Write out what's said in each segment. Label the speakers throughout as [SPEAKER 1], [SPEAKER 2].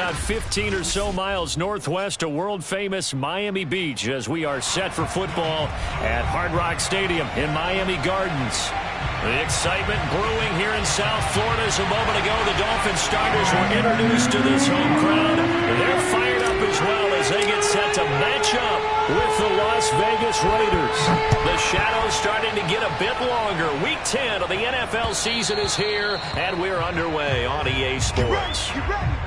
[SPEAKER 1] about 15 or so miles northwest of world-famous Miami Beach as we are set for football at Hard Rock Stadium in Miami Gardens. The excitement brewing here in South Florida. As a moment ago, the Dolphins starters were introduced to this home crowd. They're fired up as well as they get set to match up with the Las Vegas Raiders. The shadow's starting to get a bit longer. Week 10 of the NFL season is here, and we're underway on EA Sports.
[SPEAKER 2] You ready?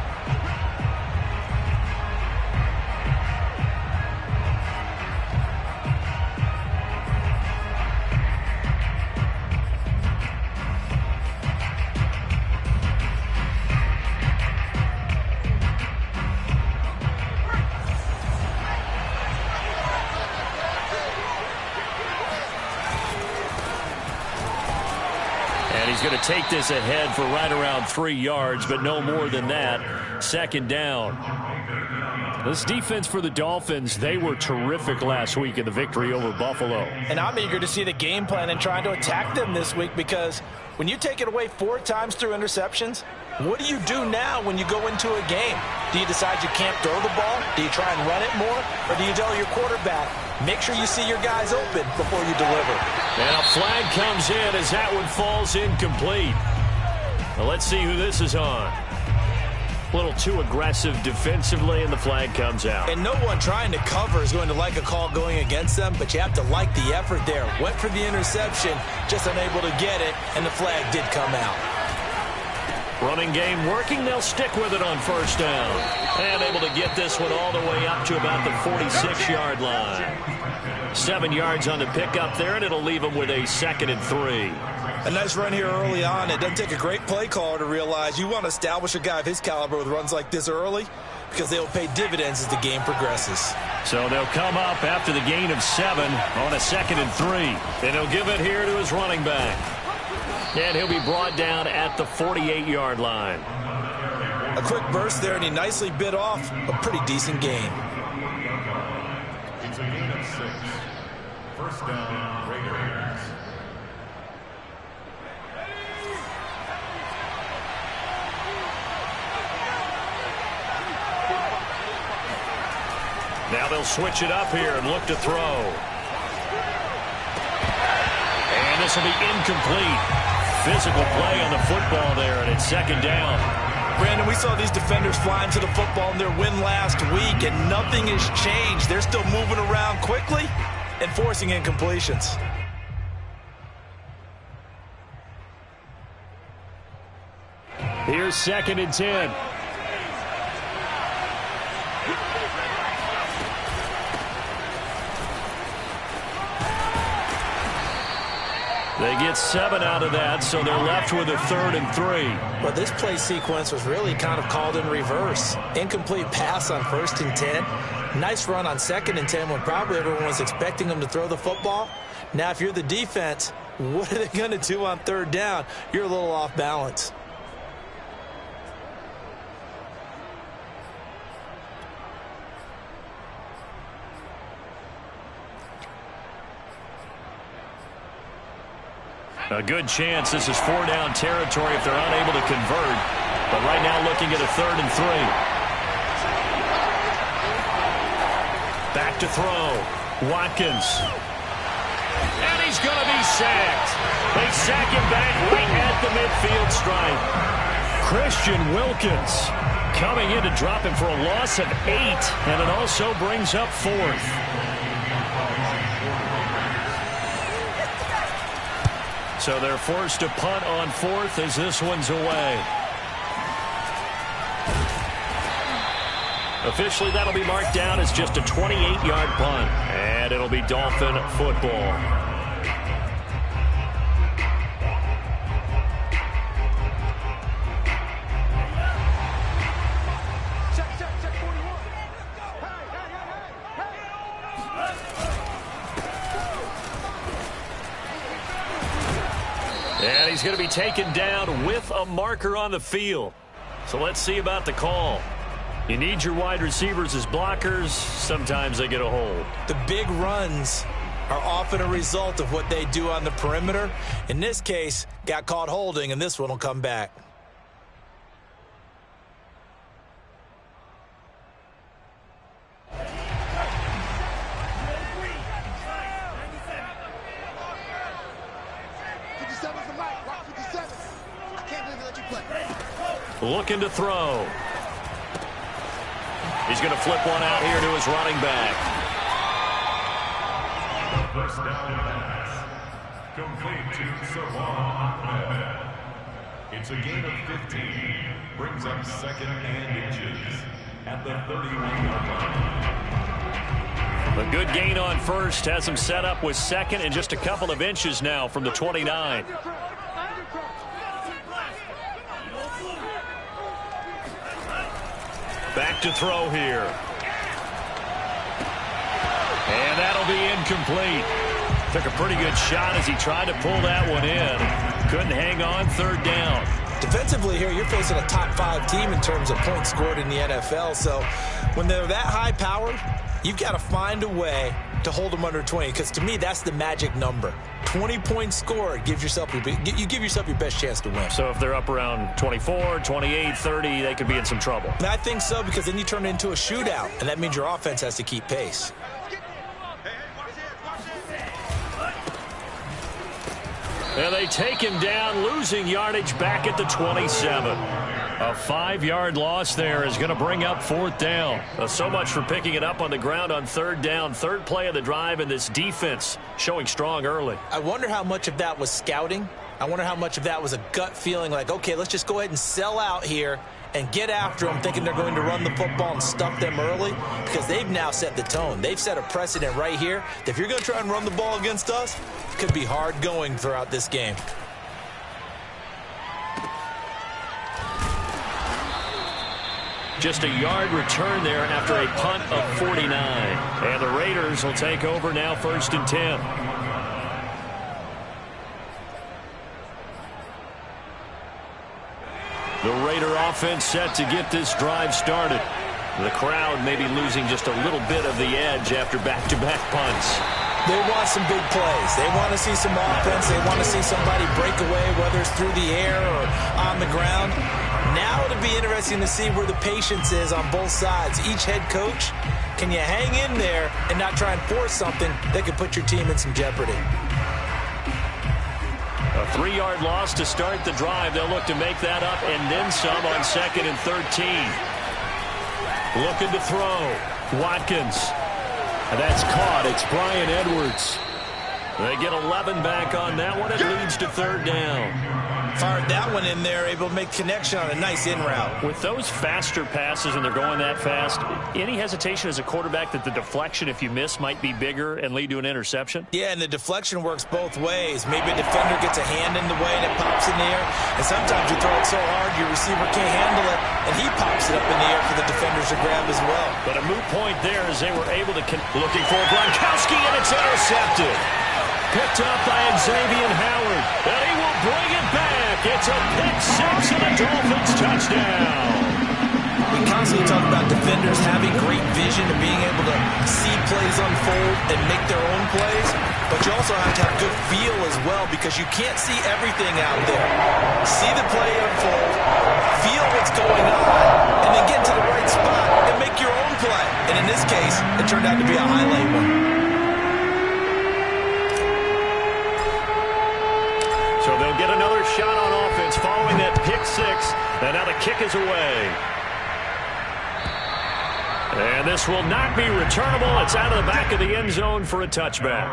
[SPEAKER 1] He's going to take this ahead for right around 3 yards, but no more than that. Second down. This defense for the Dolphins, they were terrific last week in the victory over Buffalo.
[SPEAKER 3] And I'm eager to see the game plan and trying to attack them this week, because when you take it away 4 times through interceptions, what do you do now when you go into a game? Do you decide you can't throw the ball? Do you try and run it more? Or do you tell your quarterback, make sure you see your guys open before you deliver?
[SPEAKER 1] And a flag comes in as that one falls incomplete. Now let's see who this is on. A little too aggressive defensively, and the flag comes out.
[SPEAKER 3] And no one trying to cover is going to like a call going against them, but you have to like the effort there. Went for the interception, just unable to get it, and the flag did come out.
[SPEAKER 1] Running game working. They'll stick with it on first down. And able to get this one all the way up to about the 46-yard line. 7 yards on the pickup there, and it'll leave them with a 2nd and 3.
[SPEAKER 3] A nice run here early on. It doesn't take a great play caller to realize you want to establish a guy of his caliber with runs like this early, because they'll pay dividends as the game progresses.
[SPEAKER 1] So they'll come up after the gain of 7 on a 2nd and 3. And he'll give it here to his running back. And he'll be brought down at the 48-yard line.
[SPEAKER 3] A quick burst there, and he nicely bit off a pretty decent gain.
[SPEAKER 2] It's a gain of 6. First down, Raiders.
[SPEAKER 1] Now they'll switch it up here and look to throw. And this will be incomplete. Physical play on the football there, and it's 2nd down.
[SPEAKER 3] Brandon, we saw these defenders flying to the football in their win last week, and nothing has changed. They're still moving around quickly and forcing incompletions.
[SPEAKER 1] Here's 2nd and 10. They get 7 out of that, so they're left with a 3rd and 3.
[SPEAKER 3] But this play sequence was really kind of called in reverse. Incomplete pass on 1st and 10. Nice run on 2nd and 10 when probably everyone was expecting them to throw the football. Now, if you're the defense, what are they going to do on 3rd down? You're a little off balance.
[SPEAKER 1] A good chance this is 4-down territory if they're unable to convert. But right now looking at a 3rd and 3. Back to throw. Watkins. And he's going to be sacked. They sack him back right at the midfield stripe. Christian Wilkins coming in to drop him for a loss of 8. And it also brings up 4th. So they're forced to punt on 4th as this one's away. Officially, that'll be marked down as just a 28-yard punt. And it'll be Dolphin football. And he's going to be taken down with a marker on the field. So let's see about the call. You need your wide receivers as blockers. Sometimes they get a hold.
[SPEAKER 3] The big runs are often a result of what they do on the perimeter. In this case, got caught holding, and this one will come back.
[SPEAKER 1] Looking to throw. He's going to flip one out here to his running back.
[SPEAKER 2] First down pass. Complete to Sawan. It's a gain of 15. Brings up second and inches at the 31-yard line.
[SPEAKER 1] A good gain on first has him set up with second and just a couple of inches now from the 29. Back to throw here. And that'll be incomplete. Took a pretty good shot as he tried to pull that one in. Couldn't hang on, third down.
[SPEAKER 3] Defensively here, you're facing a top 5 team in terms of points scored in the NFL. So when they're that high powered, you've got to find a way to hold them under 20, because to me, that's the magic number. 20 points scored gives yourself you give yourself your best chance to win.
[SPEAKER 1] So if they're up around 24, 28, 30, they could be in some trouble.
[SPEAKER 3] And I think so, because then you turn it into a shootout, and that means your offense has to keep pace.
[SPEAKER 1] And they take him down, losing yardage back at the 27. A 5-yard loss there is going to bring up fourth down. So much for picking it up on the ground on third down. Third play of the drive, and this defense showing strong early.
[SPEAKER 3] I wonder how much of that was scouting. I wonder how much of that was a gut feeling like, okay, let's just go ahead and sell out here and get after them, thinking they're going to run the football and stuff them early, because they've now set the tone. They've set a precedent right here that if you're going to try and run the ball against us, it could be hard going throughout this game.
[SPEAKER 1] Just a yard return there after a punt of 49. And the Raiders will take over now, 1st and 10. The Raider offense set to get this drive started. The crowd maybe losing just a little bit of the edge after back-to-back punts.
[SPEAKER 3] They want some big plays. They want to see some offense. They want to see somebody break away, whether it's through the air or on the ground. Now it'll be interesting to see where the patience is on both sides. Each head coach, can you hang in there and not try and force something that could put your team in some jeopardy?
[SPEAKER 1] A 3-yard loss to start the drive. They'll look to make that up and then some on 2nd and 13. Looking to throw. Watkins. And that's caught. It's Brian Edwards. They get 11 back on that one. It leads to third down.
[SPEAKER 3] Fired that one in there, able to make connection on a nice in route.
[SPEAKER 1] With those faster passes and they're going that fast, any hesitation as a quarterback that the deflection, if you miss, might be bigger and lead to an interception?
[SPEAKER 3] Yeah, and the deflection works both ways. Maybe a defender gets a hand in the way and it pops in the air. And sometimes you throw it so hard your receiver can't handle it, and he pops it up in the air for the defenders to grab as well.
[SPEAKER 1] But a moot point there as they were able to looking for Gronkowski, and it's intercepted. Picked up by Xavier Howard, and he will bring it back. It's a pick-6 and a Dolphins touchdown.
[SPEAKER 3] We constantly talk about defenders having great vision and being able to see plays unfold and make their own plays, but you also have to have good feel as well, because you can't see everything out there. See the play unfold, feel what's going on, and then get to the right spot and make your own play. And in this case, it turned out to be a highlight one.
[SPEAKER 1] So they'll get another shot on offense following that pick-6, and now the kick is away. And this will not be returnable. It's out of the back of the end zone for a touchback.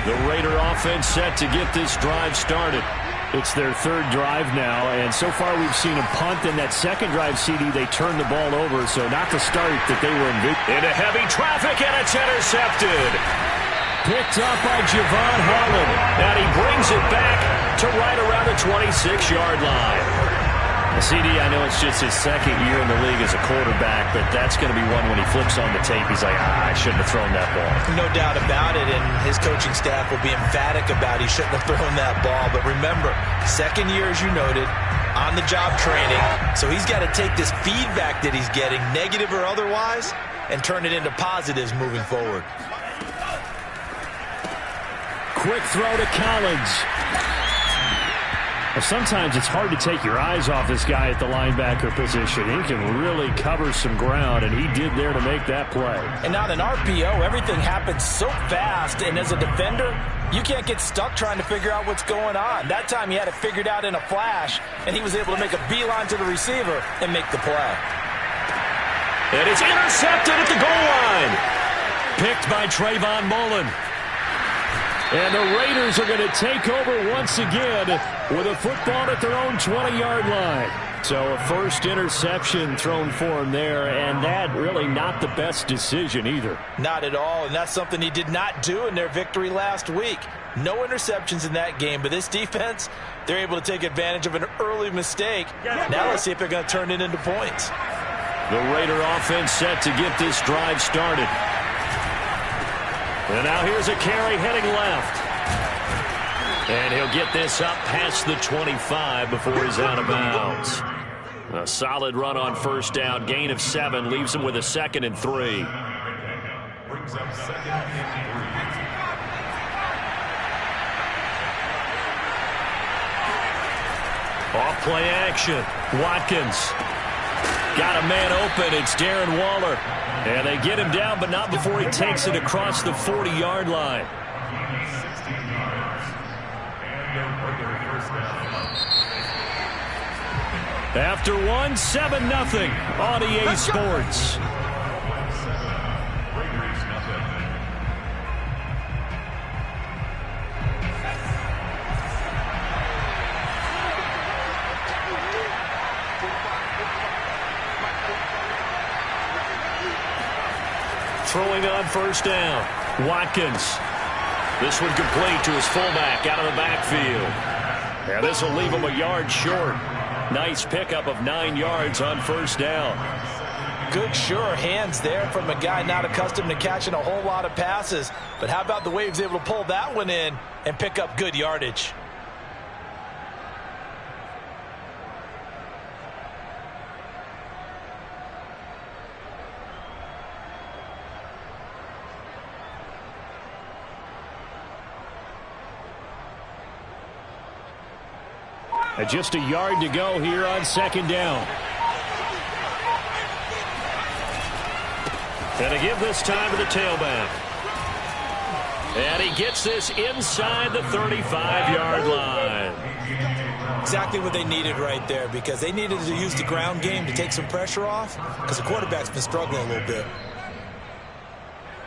[SPEAKER 1] The Raider offense set to get this drive started. It's their third drive now, and so far we've seen a punt. In that second drive, CD, they turned the ball over, so not the start that they were in. Into heavy traffic, and it's intercepted. Picked up by Javon Harlan, and he brings it back to right around the 26-yard line. CD, I know it's just his second year in the league as a quarterback, but that's going to be one when he flips on the tape, he's like, I shouldn't have thrown that ball.
[SPEAKER 3] No doubt about it, and his coaching staff will be emphatic about he shouldn't have thrown that ball. But remember, second year, as you noted, on-the-job training, so he's got to take this feedback that he's getting, negative or otherwise, and turn it into positives moving forward. Quick throw to Collins.
[SPEAKER 1] Sometimes it's hard to take your eyes off this guy at the linebacker position. He can really cover some ground, and he did there to make that play.
[SPEAKER 3] And not an RPO. Everything happens so fast, and as a defender, you can't get stuck trying to figure out what's going on. That time he had it figured out in a flash, and he was able to make a beeline to the receiver and make the play.
[SPEAKER 1] And it's intercepted at the goal line. Picked by Trayvon Mullen. And the Raiders are going to take over once again with a football at their own 20-yard line. So a first interception thrown for him there, and that really not the best decision either.
[SPEAKER 3] Not at all, and that's something he did not do in their victory last week. No interceptions in that game, but this defense, they're able to take advantage of an early mistake. Now let's see if they're going to turn it into points.
[SPEAKER 1] The Raider offense set to get this drive started. And now here's a carry heading left. And he'll get this up past the 25 before he's out of bounds. A solid run on first down. Gain of 7 leaves him with a 2nd and 3.
[SPEAKER 2] Brings up 2nd and 3.
[SPEAKER 1] Off play action. Watkins. Got a man open. It's Darren Waller. And they get him down, but not before he takes it across the 40-yard line.
[SPEAKER 2] 16 yards. And a regular first down.
[SPEAKER 1] After 1, 7-0 on EA Sports.
[SPEAKER 2] Raiders nothing.
[SPEAKER 1] Throwing on first down. Watkins. This one complete to his fullback out of the backfield. And this will leave him a yard short. Nice pickup of 9 yards on first down.
[SPEAKER 3] Good, sure hands there from a guy not accustomed to catching a whole lot of passes. But how about the way he was able to pull that one in and pick up good yardage?
[SPEAKER 1] Just a yard to go here on second down. And to give this time to the tailback. And he gets this inside the 35-yard line.
[SPEAKER 3] Exactly what they needed right there, because they needed to use the ground game to take some pressure off, because the quarterback's been struggling a little bit.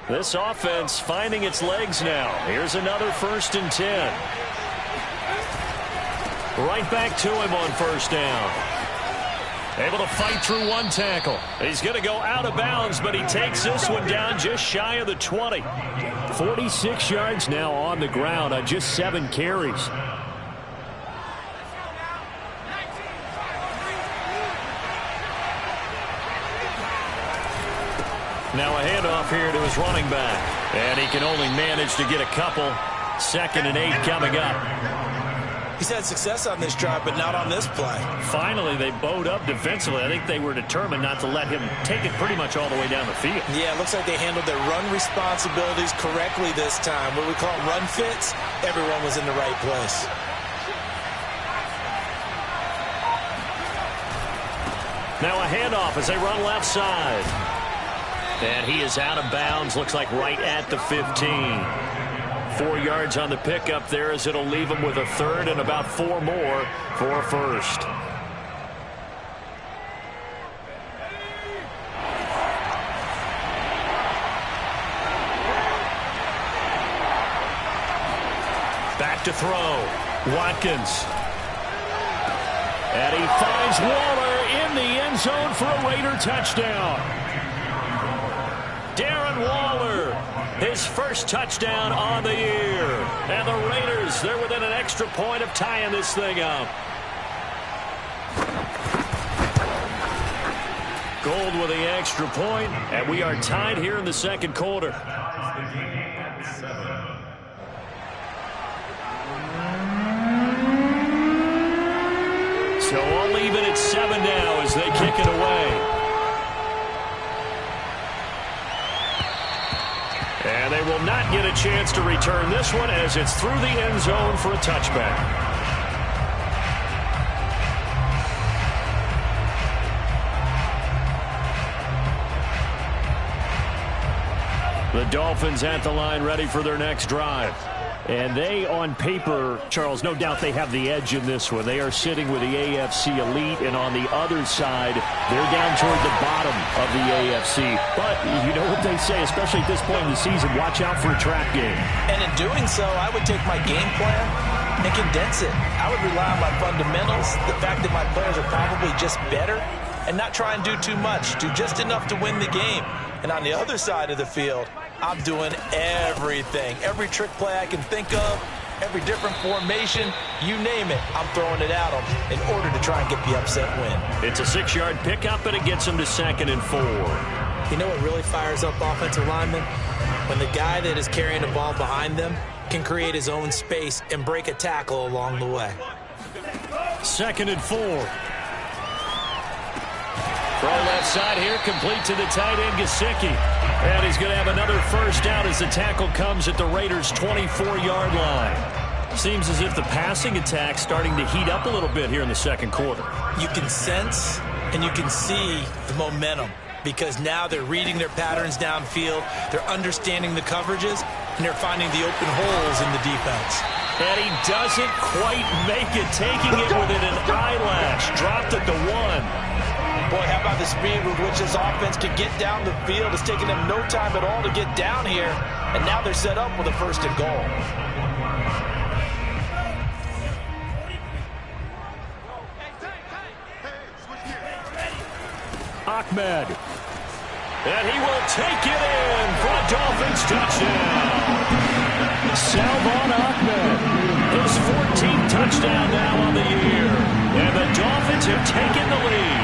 [SPEAKER 1] This offense finding its legs now. Here's another 1st and 10. Right back to him on first down. Able to fight through one tackle. He's going to go out of bounds, but he takes this one down just shy of the 20. 46 yards now on the ground on just 7 carries. Now a handoff here to his running back. And he can only manage to get a couple. 2nd and 8 coming up.
[SPEAKER 3] He's had success on this drive, but not on this play.
[SPEAKER 1] Finally, they bowed up defensively. I think they were determined not to let him take it pretty much all the way down the field.
[SPEAKER 3] Yeah, it looks like they handled their run responsibilities correctly this time. What we call run fits, everyone was in the right place.
[SPEAKER 1] Now a handoff as they run left side. And he is out of bounds, looks like right at the 15. 4 yards on the pickup there, as it'll leave him with a 3rd and about 4 more for a 1st. Back to throw. Watkins. And he finds Waller in the end zone for a Raider touchdown. Darren Waller, his first touchdown on the year. And the Raiders, they're within an extra point of tying this thing up. Gold with the extra point, and we are tied here in the second quarter. So all even at 7 now as they kick it away. And they will not get a chance to return this one as it's through the end zone for a touchback. The Dolphins at the line ready for their next drive. And they, on paper, Charles, no doubt they have the edge in this one. They are sitting with the AFC elite, and on the other side, they're down toward the bottom of the AFC. But you know what they say, especially at this point in the season, watch out for a trap game.
[SPEAKER 3] And in doing so, I would take my game plan and condense it. I would rely on my fundamentals, the fact that my players are probably just better, and not try and do too much, do just enough to win the game. And on the other side of the field, I'm doing everything. Every trick play I can think of, every different formation, you name it, I'm throwing it at them in order to try and get the upset win.
[SPEAKER 1] It's a 6-yard pickup, and it gets them to 2nd and 4.
[SPEAKER 3] You know what really fires up offensive linemen? When the guy that is carrying the ball behind them can create his own space and break a tackle along the way.
[SPEAKER 1] 2nd and 4. Throw left side here, complete to the tight end, Gesicki. And he's going to have another first down as the tackle comes at the Raiders' 24-yard line. Seems as if the passing attack's starting to heat up a little bit here in the second quarter.
[SPEAKER 3] You can sense and you can see the momentum because now they're reading their patterns downfield, they're understanding the coverages, and they're finding the open holes in the defense.
[SPEAKER 1] And he doesn't quite make it, taking it within an eyelash. Dropped at the 1.
[SPEAKER 3] Boy, how about the speed with which this offense can get down the field? It's taken them no time at all to get down here, and now they're set up with a 1st and goal.
[SPEAKER 1] Ahmed. And he will take it in for a Dolphins touchdown. Salvon Ahmed, his 14th touchdown now on the year. And the Dolphins have taken the lead.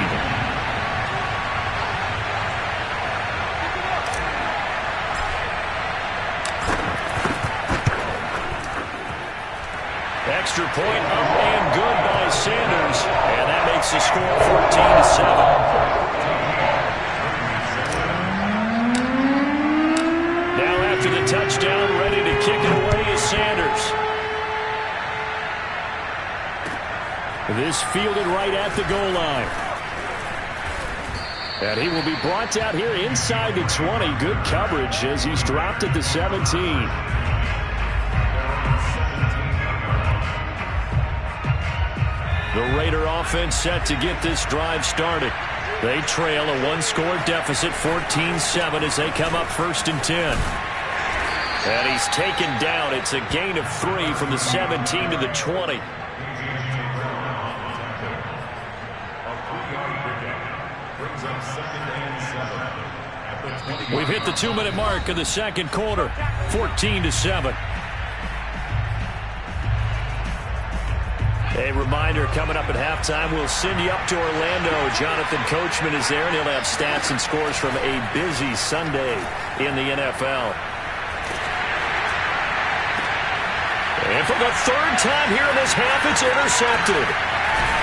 [SPEAKER 1] Extra point up and good by Sanders. And that makes the score 14-7. Now after the touchdown, ready to kick it away is Sanders. This fielded right at the goal line. And he will be brought down here inside the 20. Good coverage as he's dropped at the 17. The Raider offense set to get this drive started. They trail a 1-score deficit, 14-7, as they come up 1st and 10. And he's taken down. It's a gain of 3 from the 17 to the 20. We've hit the 2-minute mark of the second quarter, 14-7. A reminder, coming up at halftime, we'll send you up to Orlando. Jonathan Coachman is there, and he'll have stats and scores from a busy Sunday in the NFL. And for the 3rd time here in this half, it's intercepted.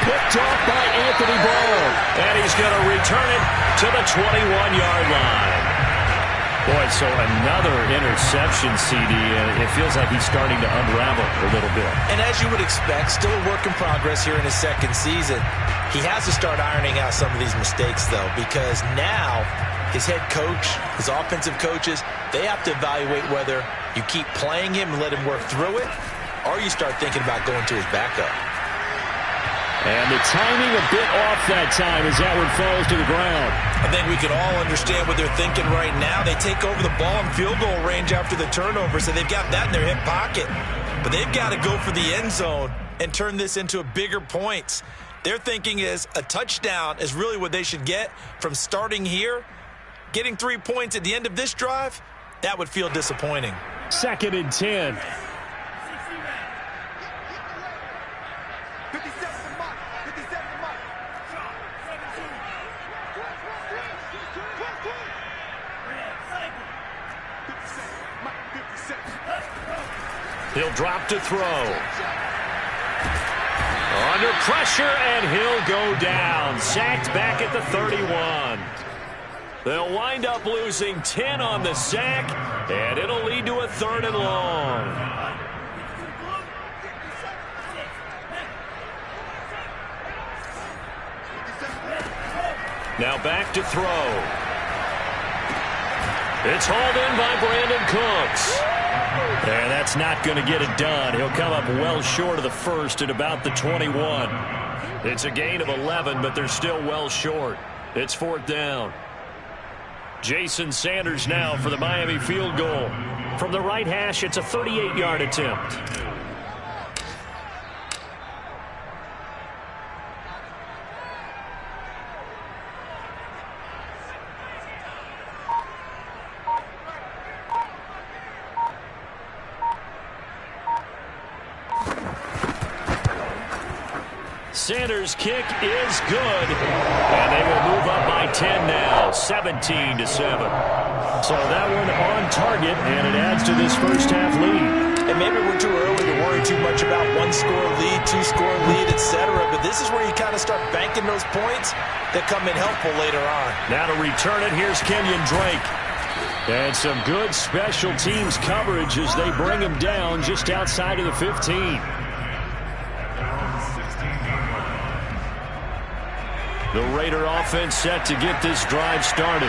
[SPEAKER 1] Picked off by Anthony Barr. And he's going to return it to the 21-yard line. Boy, so another interception, CD, and it feels like he's starting to unravel a little bit. And as you would expect, still a work in progress here in his 2nd season. He has to start ironing out some of these mistakes, though, because now his head coach, his offensive coaches, they have to evaluate whether you keep playing him and let him work through it, or you start thinking about going to his backup. And the timing a bit off that time as that one falls to the ground. I think we can all understand what they're thinking right now. They take over the ball in field goal range after the turnover, so they've got that in their hip pocket. But they've got to go for the end zone and turn this into bigger points. Their thinking is a touchdown is really what they should get from starting here. Getting 3 points at the end of this drive, that would feel disappointing. 2nd and 10. He'll drop to throw. Under pressure, and he'll go down. Sacked back at the 31. They'll wind up losing 10 on the sack, and it'll lead to a 3rd and long. Now back to throw. It's hauled in by Brandon Cooks. And that's not going to get it done. He'll come up well short of the first at about the 21. It's a gain of 11, but they're still well short. It's 4th down. Jason Sanders now for the Miami field goal. From the right hash, it's a 38-yard attempt. Sanders' kick is good, and they will move up by 10 now, 17-7. So that one on target, and it adds to this first half lead.
[SPEAKER 3] And maybe we're too early to worry too much about one-score lead, two-score lead, etc. But this is where you kind of start banking those points that come in helpful later on.
[SPEAKER 1] Now to return it, here's Kenyon Drake. And some good special teams coverage as they bring him down just outside of the 15. The Raider offense set to get this drive started.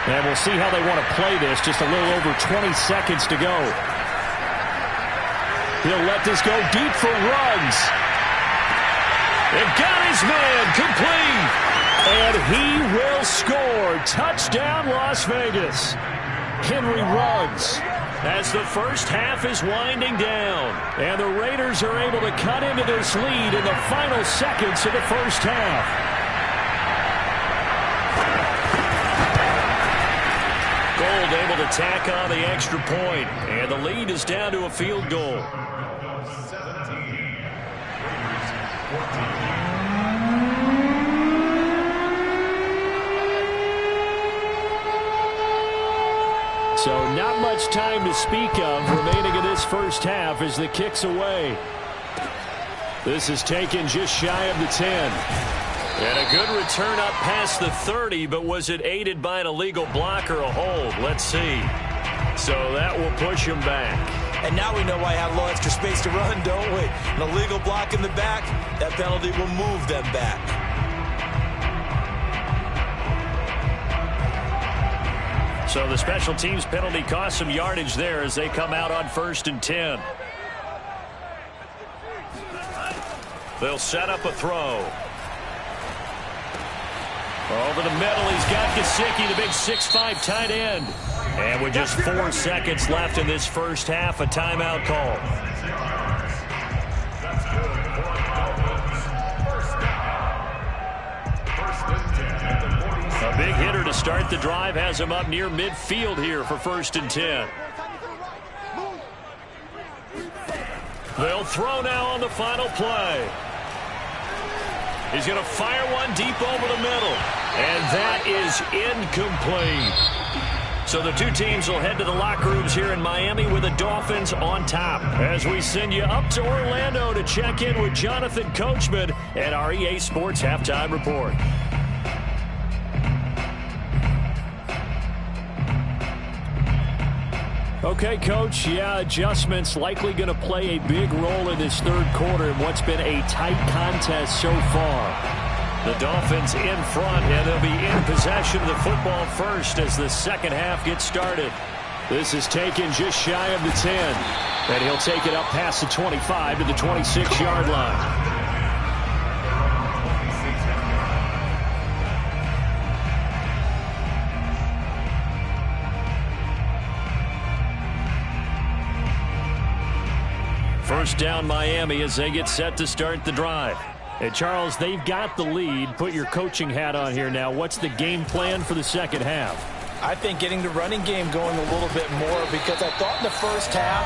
[SPEAKER 1] And we'll see how they want to play this. Just a little over 20 seconds to go. He'll let this go deep for Ruggs. And got his man complete. And he will score. Touchdown, Las Vegas. Henry Ruggs. As the first half is winding down. And the Raiders are able to cut into this lead in the final seconds of the first half. Gold able to tack on the extra point, and the lead is down to a field goal.
[SPEAKER 2] 17.
[SPEAKER 1] So not much time to speak of remaining in this first half as the kick's away. This is taken just shy of the 10. And a good return up past the 30, but was it aided by an illegal block or a hold? Let's see. So that will push him back.
[SPEAKER 3] And now we know why I have a little extra space to run, don't we? An illegal block in the back, that penalty will move them back.
[SPEAKER 1] So the special teams penalty cost some yardage there as they come out on 1st and 10. They'll set up a throw. Over the middle, he's got Gesicki, the big 6'5" tight end. And with just 4 seconds left in this first half, a timeout call. A big hitter to start the drive has him up near midfield here for 1st and 10. They'll throw now on the final play. He's going to fire one deep over the middle. And that is incomplete. So the two teams will head to the locker rooms here in Miami with the Dolphins on top. As we send you up to Orlando to check in with Jonathan Coachman at our EA Sports Halftime Report. Okay, Coach, adjustments likely going to play a big role in this third quarter in what's been a tight contest so far. The Dolphins in front, and they'll be in possession of the football first as the second half gets started. This is taken just shy of the 10, and he'll take it up past the 25 to the 26-yard line. First down Miami as they get set to start the drive. And Charles, they've got the lead. Put your coaching hat on here now. What's the game plan for the second half?
[SPEAKER 3] I think getting the running game going a little bit more, because I thought in the first half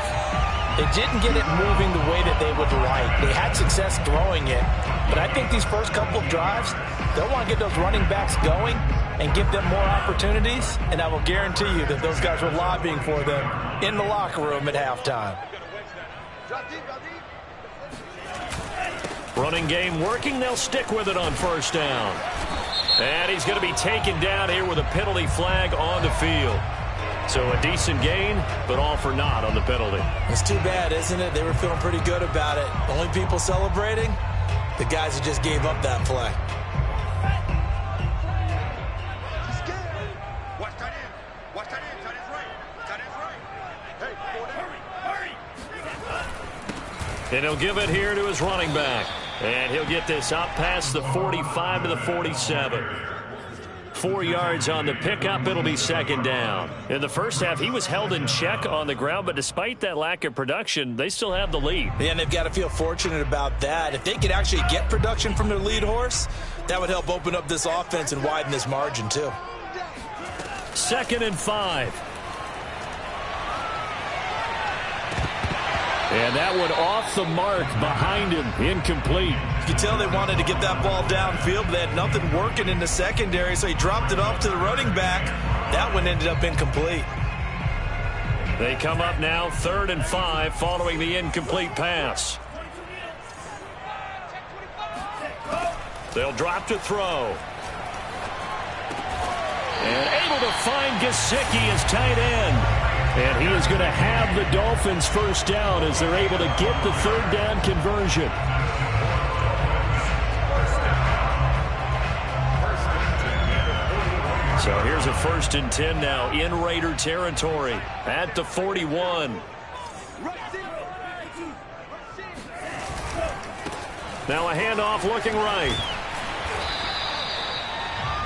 [SPEAKER 3] they didn't get it moving the way that they would like. They had success throwing it, but I think these first couple of drives, they'll want to get those running backs going and give them more opportunities, and I will guarantee you that those guys were lobbying for them in the locker room at halftime.
[SPEAKER 1] Running game working. They'll stick with it on first down. And he's going to be taken down here with a penalty flag on the field. So a decent gain, but all for naught on the penalty.
[SPEAKER 3] It's too bad, isn't it? They were feeling pretty good about it. Only people celebrating, the guys who just gave up that play.
[SPEAKER 4] Watch that in. Watch that in. That is right.
[SPEAKER 1] And he'll give it here to his running back. And he'll get this up past the 45 to the 47. 4 yards on the pickup. It'll be second down. In the first half, he was held in check on the ground, but despite that lack of production, they still have the lead.
[SPEAKER 3] Yeah, and they've got to feel fortunate about that. If they could actually get production from their lead horse, that would help open up this offense and widen this margin too.
[SPEAKER 1] 2nd and 5. And that one off the mark behind him, incomplete.
[SPEAKER 3] You can tell they wanted to get that ball downfield, but they had nothing working in the secondary, so he dropped it off to the running back. That one ended up incomplete.
[SPEAKER 1] They come up now 3rd and 5 following the incomplete pass. They'll drop to throw. And able to find Gesicki as tight end. And he is going to have the Dolphins first down as they're able to get the 3rd down conversion. So here's a 1st and 10 now in Raider territory at the 41. Now a handoff looking right.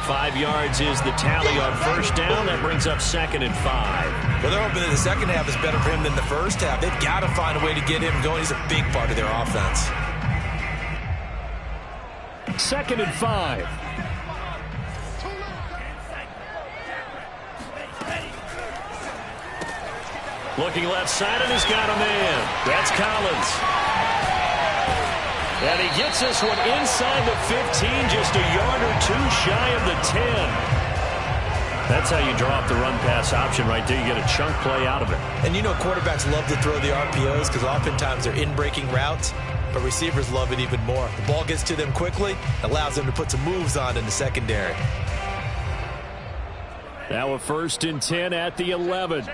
[SPEAKER 1] 5 yards is the tally on first down. That brings up 2nd and 5.
[SPEAKER 3] Well, they're hoping that the second half is better for him than the first half. They've got to find a way to get him going. He's a big part of their offense.
[SPEAKER 1] 2nd and 5. Looking left side, and he's got a man. That's Collins. And he gets this one inside the 15, just a yard or two shy of the 10. That's how you draw up the run-pass option right there. You get a chunk play out of it.
[SPEAKER 3] And you know quarterbacks love to throw the RPOs because oftentimes they're in-breaking routes, but receivers love it even more. The ball gets to them quickly, allows them to put some moves on in the secondary.
[SPEAKER 1] Now a 1st and 10 at the 11.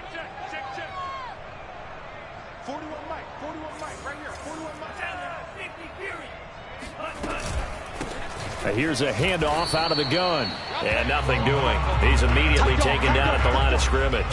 [SPEAKER 1] Here's a handoff out of the gun. And nothing doing. He's immediately taken down at the line of scrimmage.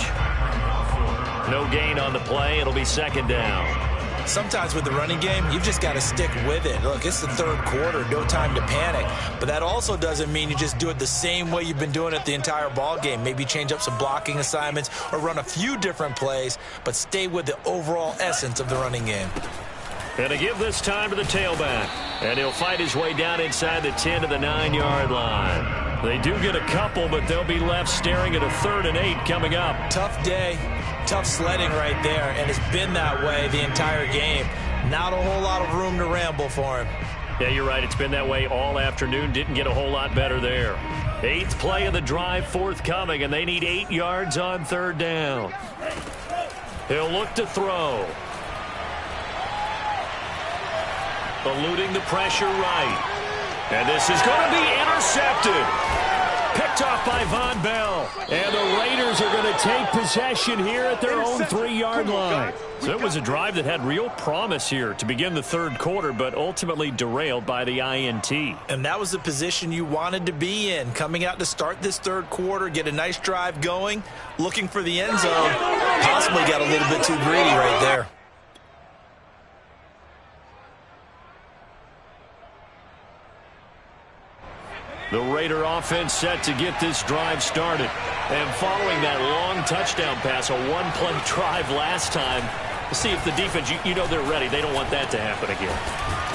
[SPEAKER 1] No gain on the play. It'll be 2nd down.
[SPEAKER 3] Sometimes with the running game, you've just got to stick with it. Look, it's the 3rd quarter. No time to panic. But that also doesn't mean you just do it the same way you've been doing it the entire ball game. Maybe change up some blocking assignments or run a few different plays, but stay with the overall essence of the running game.
[SPEAKER 1] And to give this time to the tailback. And he'll fight his way down inside the 10 to the 9-yard line. They do get a couple, but they'll be left staring at a 3rd and 8 coming up.
[SPEAKER 3] Tough day, tough sledding right there, and it's been that way the entire game. Not a whole lot of room to ramble for him.
[SPEAKER 1] Yeah, you're right. It's been that way all afternoon. Didn't get a whole lot better there. 8th play of the drive forthcoming, and they need 8 yards on 3rd down. He'll look to throw. Eluding the pressure right. And this is going to be intercepted. Picked off by Von Bell. And the Raiders are going to take possession here at their own 3-yard line. So it was a drive that had real promise here to begin the 3rd quarter, but ultimately derailed by the INT.
[SPEAKER 3] And that was the position you wanted to be in. Coming out to start this 3rd quarter, get a nice drive going, looking for the end zone. Possibly got a little bit too greedy right there.
[SPEAKER 1] The Raider offense set to get this drive started. And following that long touchdown pass, a one-play drive last time, see if the defense, you know they're ready. They don't want that to happen again.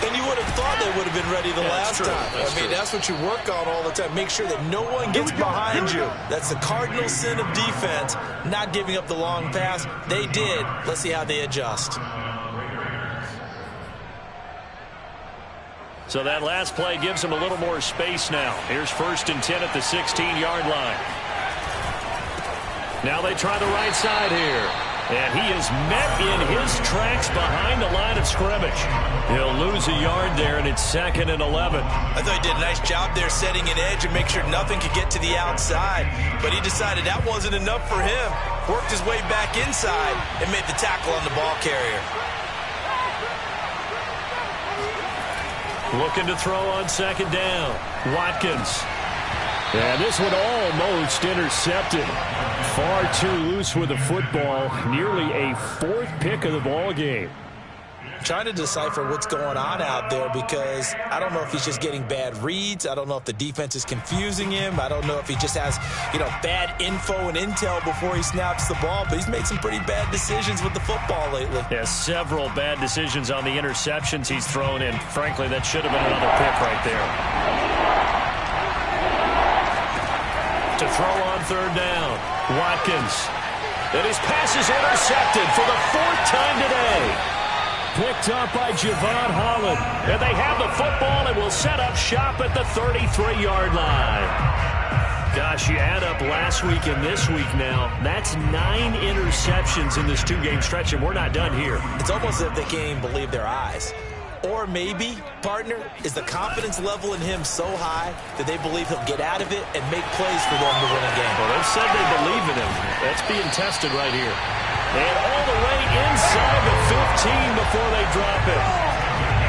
[SPEAKER 3] And you would have thought they would have been ready the last time. That's what you work on all the time. Make sure that no one gets behind you. That's the cardinal sin of defense, not giving up the long pass. They did. Let's see how they adjust.
[SPEAKER 1] So that last play gives them a little more space now. Here's 1st and 10 at the 16-yard line. Now they try the right side here. And he is met in his tracks behind the line of scrimmage. He'll lose a yard there, and it's 2nd and 11.
[SPEAKER 3] I thought he did a nice job there setting an edge and make sure nothing could get to the outside. But he decided that wasn't enough for him. Worked his way back inside and made the tackle on the ball carrier.
[SPEAKER 1] Looking to throw on 2nd down. Watkins. And this one almost intercepted. Far too loose with the football. Nearly a 4th pick of the ball game.
[SPEAKER 3] I'm trying to decipher what's going on out there because I don't know if he's just getting bad reads. I don't know if the defense is confusing him. I don't know if he just has, bad info and intel before he snaps the ball. But he's made some pretty bad decisions with the football lately.
[SPEAKER 1] Yeah, several bad decisions on the interceptions he's thrown in. Frankly, that should have been another pick right there. To throw on third down, Watkins. And his pass is intercepted for the 4th time today. Picked up by Javon Holland. And they have the football and will set up shop at the 33-yard line. Gosh, you add up last week and this week now. That's 9 interceptions in this 2-game stretch, and we're not done here.
[SPEAKER 3] It's almost as if they can't even believe their eyes. Or maybe, partner, is the confidence level in him so high that they believe he'll get out of it and make plays for them to win a game.
[SPEAKER 1] Well, they've said they believe in him. That's being tested right here. And all the way inside the 15 before they drop it.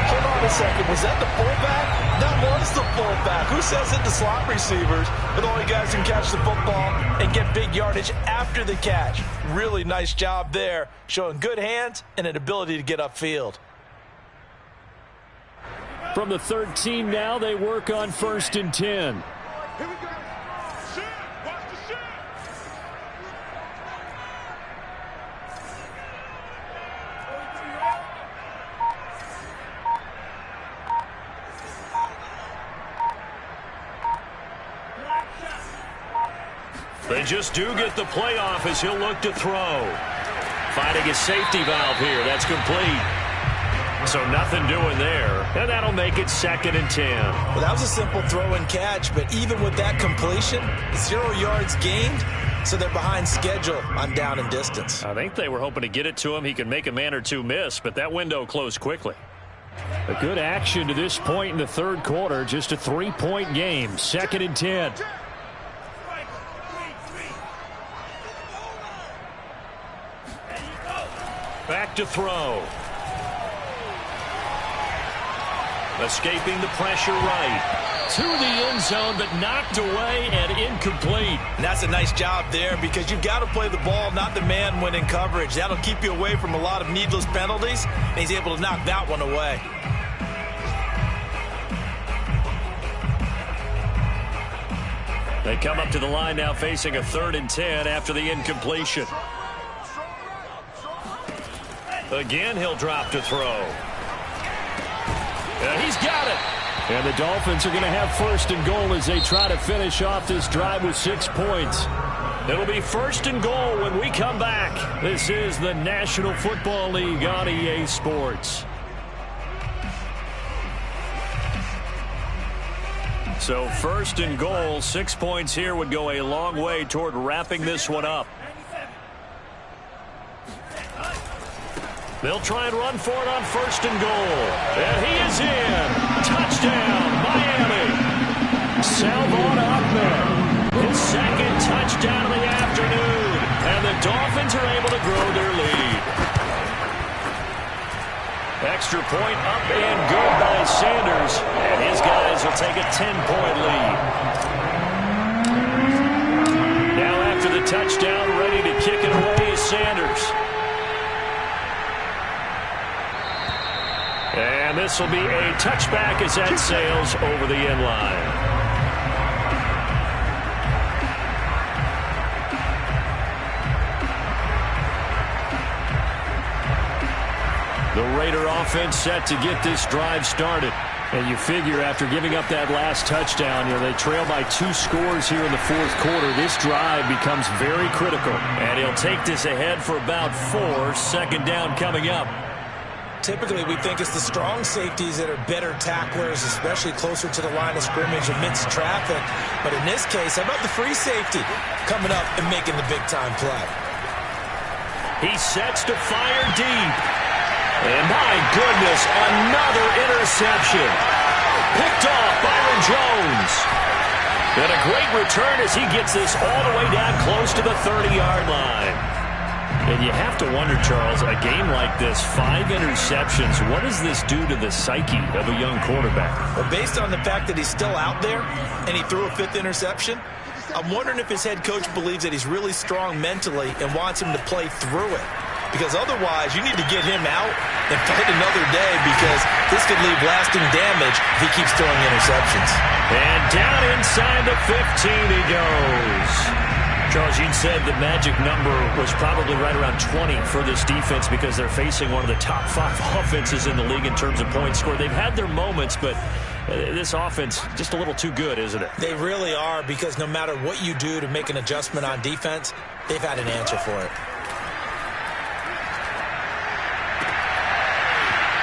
[SPEAKER 3] Hold on a second. Was that the fullback? That was the fullback. Who says it? The slot receivers are the only guys who can catch the football and get big yardage after the catch. Really nice job there, showing good hands and an ability to get upfield.
[SPEAKER 1] From the 13 now, they work on 1st and 10.
[SPEAKER 2] Here we go. Shit. Watch the shit.
[SPEAKER 1] They just do get the playoff as he'll look to throw. Finding a safety valve here. That's complete. So nothing doing there. And that'll make it 2nd and 10.
[SPEAKER 3] Well, that was a simple throw and catch, but even with that completion, 0 yards gained, so they're behind schedule on down and distance.
[SPEAKER 1] I think they were hoping to get it to him. He could make a man or two miss, but that window closed quickly. A good action to this point in the 3rd quarter. Just a 3-point game. 2nd and 10. Back to throw. Escaping the pressure right. To the end zone, but knocked away and incomplete.
[SPEAKER 3] And that's a nice job there because you've got to play the ball, not the man when in coverage. That'll keep you away from a lot of needless penalties, and he's able to knock that one away.
[SPEAKER 1] They come up to the line now facing a 3rd and 10 after the incompletion. Again, he'll drop to throw. And he's got it. And the Dolphins are going to have 1st and goal as they try to finish off this drive with 6 points. It'll be 1st and goal when we come back. This is the National Football League on EA Sports. So 1st and goal, 6 points here would go a long way toward wrapping this one up. They'll try and run for it on 1st and goal. And he is in. Touchdown, Miami. Salvon Ahmed. His 2nd touchdown of the afternoon. And the Dolphins are able to grow their lead. Extra point up and good by Sanders. And his guys will take a 10-point lead. Now after the touchdown, ready to kick it away is Sanders. And this will be a touchback as that sails over the end line. The Raider offense set to get this drive started. And you figure after giving up that last touchdown, they trail by 2 scores here in the 4th quarter. This drive becomes very critical. And he'll take this ahead for about 4. 2nd down coming up.
[SPEAKER 3] Typically, we think it's the strong safeties that are better tacklers, especially closer to the line of scrimmage amidst traffic. But in this case, how about the free safety coming up and making the big-time play?
[SPEAKER 1] He sets to fire deep. And my goodness, another interception. Picked off Byron Jones. And a great return as he gets this all the way down close to the 30-yard line. And you have to wonder, Charles, a game like this, 5 interceptions, what does this do to the psyche of a young quarterback?
[SPEAKER 3] Well, based on the fact that he's still out there and he threw a 5th interception, I'm wondering if his head coach believes that he's really strong mentally and wants him to play through it. because otherwise you need to get him out and fight another day, because this could leave lasting damage if he keeps throwing interceptions.
[SPEAKER 1] And down inside the 15 he goes. Charles, you said the magic number was probably right around 20 for this defense because they're facing one of the top 5 offenses in the league in terms of points scored. They've had their moments, but this offense just a little too good, isn't it?
[SPEAKER 3] They really are, because no matter what you do to make an adjustment on defense, they've had an answer for it.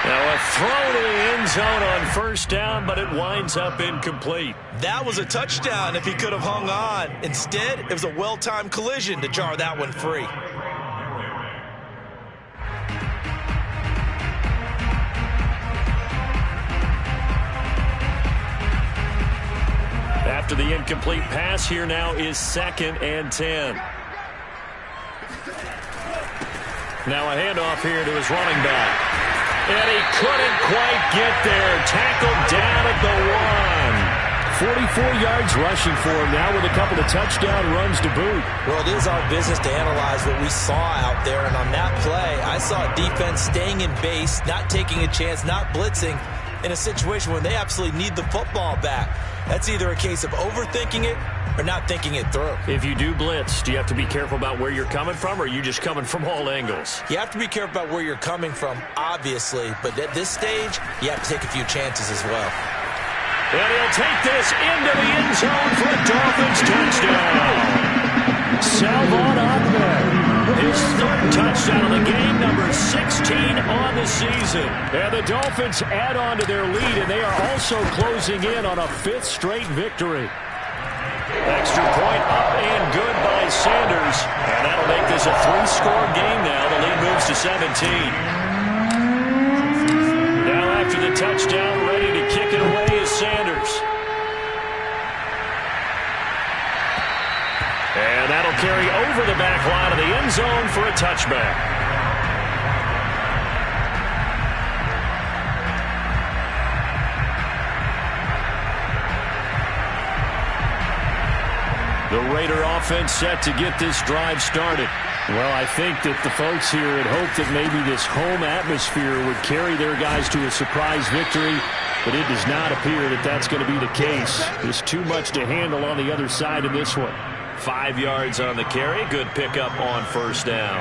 [SPEAKER 1] Now a throw to the end zone on first down, but it winds up incomplete.
[SPEAKER 3] That was a touchdown if he could have hung on. Instead, it was a well-timed collision to jar that one free.
[SPEAKER 1] After the incomplete pass, here now is 2nd and 10. Now a handoff here to his running back. And he couldn't quite get there. Tackled down at the 1. 44 yards rushing for him now with a couple of touchdown runs to boot.
[SPEAKER 3] Well, it is our business to analyze what we saw out there. And on that play, I saw defense staying in base, not taking a chance, not blitzing in a situation where they absolutely need the football back. That's either a case of overthinking it or not thinking it through.
[SPEAKER 1] If you do blitz, do you have to be careful about where you're coming from, or are you just coming from all angles?
[SPEAKER 3] You have to be careful about where you're coming from, obviously, but at this stage, you have to take a few chances as well.
[SPEAKER 1] And he'll take this into the end zone for a Dolphins touchdown. Salvon Ahmed, his 3rd touchdown of the game, number 16 on the season. And the Dolphins add on to their lead, and they are also closing in on a 5th straight victory. Extra point up and good by Sanders. And that'll make this a 3-score game now. The lead moves to 17. Now after the touchdown, ready to kick it away is Sanders. And that'll carry over the back line of the end zone for a touchback. The Raider offense set to get this drive started. Well, I think that the folks here had hoped that maybe this home atmosphere would carry their guys to a surprise victory, but it does not appear that that's going to be the case. There's too much to handle on the other side of this one. 5 yards on the carry. Good pickup on first down.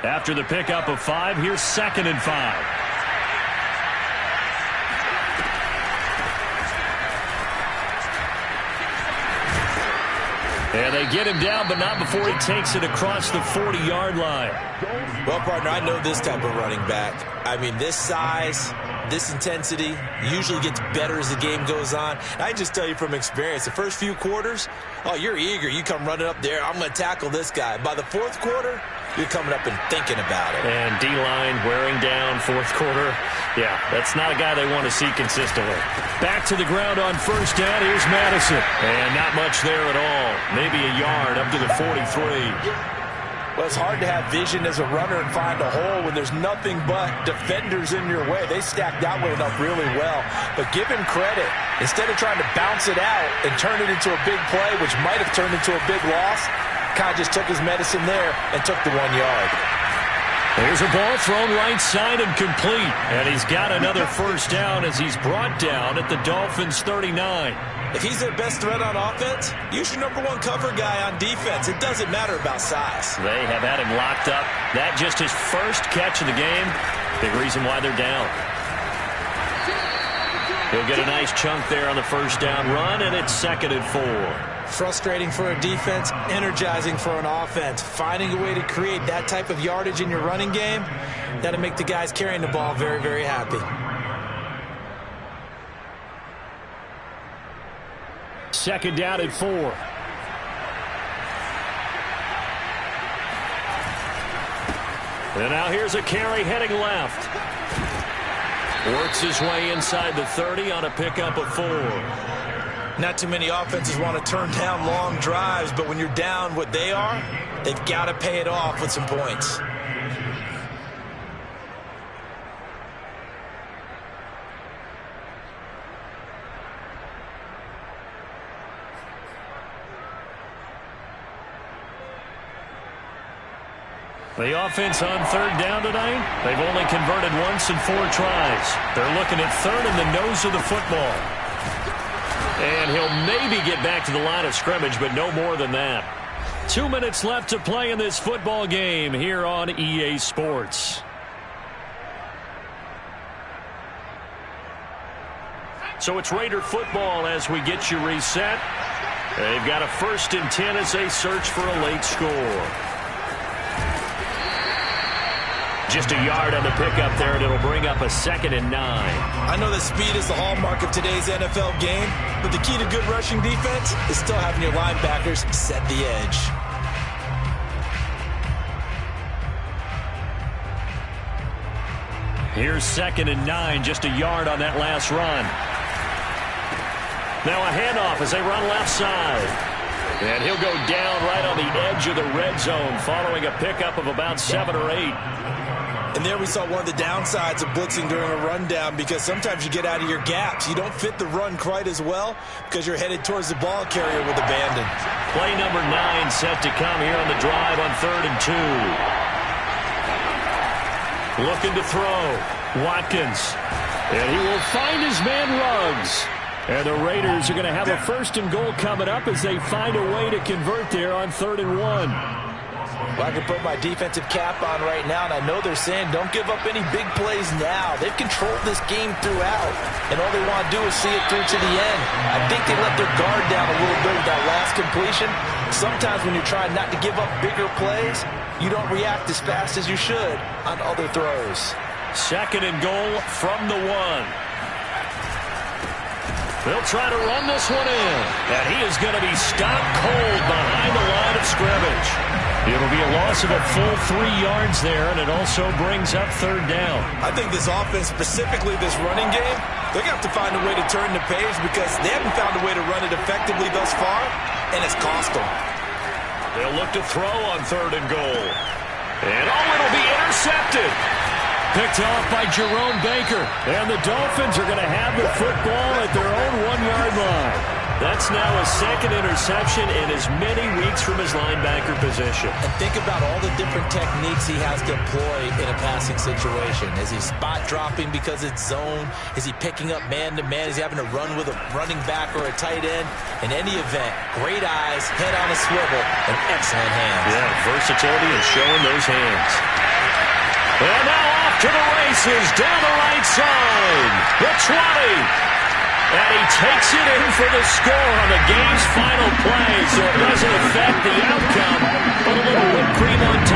[SPEAKER 1] After the pickup of 5, here's 2nd and 5. And they get him down, but not before he takes it across the 40-yard line.
[SPEAKER 3] Well, partner, I know this type of running back. I mean, this size, this intensity usually gets better as the game goes on. And I just tell you from experience, the first few quarters, oh, you're eager. You come running up there, I'm going to tackle this guy. By the 4th quarter, you're coming up and thinking about it.
[SPEAKER 1] And D-line wearing down 4th quarter. Yeah, that's not a guy they want to see consistently. Back to the ground on first down. Here's Madison. And not much there at all. Maybe a yard up to the 43.
[SPEAKER 3] Well, it's hard to have vision as a runner and find a hole when there's nothing but defenders in your way. They stacked that one up really well. But give him credit. Instead of trying to bounce it out and turn it into a big play, which might have turned into a big loss, kind of just took his medicine there and took the 1 yard.
[SPEAKER 1] There's a ball thrown right side and complete. And he's got another first down as he's brought down at the Dolphins' 39.
[SPEAKER 3] If he's their best threat on offense, use your #1 cover guy on defense. It doesn't matter about size.
[SPEAKER 1] They have had him locked up. That just his first catch of the game. Big reason why they're down. He'll get a nice chunk there on the first down run, and it's 2nd and 4.
[SPEAKER 3] Frustrating for a defense, energizing for an offense. Finding a way to create that type of yardage in your running game, that'll make the guys carrying the ball very, very happy.
[SPEAKER 1] 2nd down and 4. And now here's a carry heading left. Works his way inside the 30 on a pickup of 4.
[SPEAKER 3] Not too many offenses want to turn down long drives, but when you're down what they are, they've got to pay it off with some points.
[SPEAKER 1] The offense on third down tonight, they've only converted once in 4 tries. They're looking at third in the nose of the football. And he'll maybe get back to the line of scrimmage, but no more than that. 2 minutes left to play in this football game here on EA Sports. So it's Raider football as we get you reset. They've got a 1st and 10 as they search for a late score. Just a yard on the pickup there, and it'll bring up a 2nd and 9.
[SPEAKER 3] I know that speed is the hallmark of today's NFL game, but the key to good rushing defense is still having your linebackers set the edge.
[SPEAKER 1] Here's 2nd and 9, just a yard on that last run. Now a handoff as they run left side. And he'll go down right on the edge of the red zone following a pickup of about 7 or 8.
[SPEAKER 3] And there we saw one of the downsides of blitzing during a rundown, because sometimes you get out of your gaps. You don't fit the run quite as well because you're headed towards the ball carrier with abandon.
[SPEAKER 1] Play number 9 set to come here on the drive on 3rd and 2. Looking to throw. Watkins. And he will find his man Ruggs. And the Raiders are going to have a 1st and goal coming up as they find a way to convert there on 3rd and 1.
[SPEAKER 3] Well, I can put my defensive cap on right now, and I know they're saying don't give up any big plays now. They've controlled this game throughout, and all they want to do is see it through to the end. I think they let their guard down a little bit with that last completion. Sometimes when you're trying not to give up bigger plays, you don't react as fast as you should on other throws.
[SPEAKER 1] 2nd and goal from the 1. They'll try to run this one in. And he is going to be stopped cold behind the line of scrimmage. It'll be a loss of a full 3 yards there, and it also brings up 3rd down.
[SPEAKER 3] I think this offense, specifically this running game, they're going to have to find a way to turn the page because they haven't found a way to run it effectively thus far, and it's cost them.
[SPEAKER 1] They'll look to throw on 3rd and goal. And it'll be intercepted. Picked off by Jerome Baker. And the Dolphins are going to have the football at their own 1-yard line. That's now a 2nd interception in as many weeks from his linebacker position.
[SPEAKER 3] And think about all the different techniques he has to employ in a passing situation. Is he spot dropping because it's zone? Is he picking up man-to-man? Is he having to run with a running back or a tight end? In any event, great eyes, head on a swivel, and excellent hands.
[SPEAKER 1] Yeah, versatility and showing those hands. And now off to the races, down the right side. The 20. And he takes it in for the score on the game's final play, so it doesn't affect the outcome, but a little whipped cream on top.